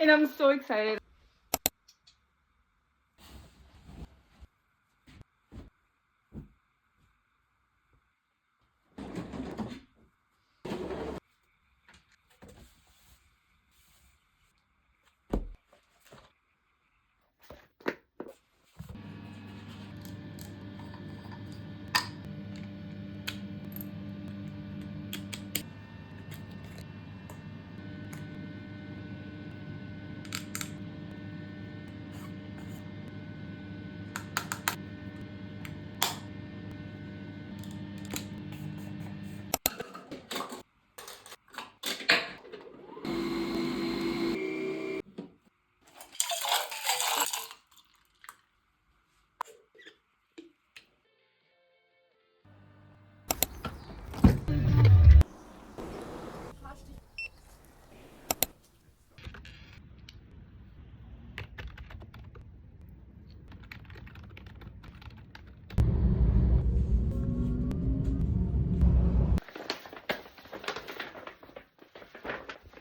And I'm so excited.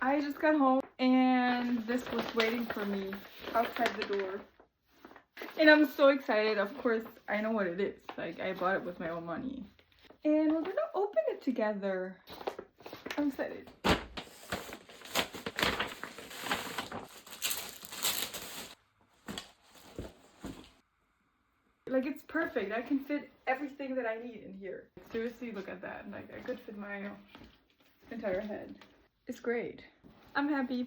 I just got home and this was waiting for me outside the door. And I'm so excited. Of course, I know what it is. Like, I bought it with my own money. And we're gonna open it together. I'm excited. Like, it's perfect. I can fit everything that I need in here. Seriously, look at that. Like, I could fit my entire head. It's great. I'm happy.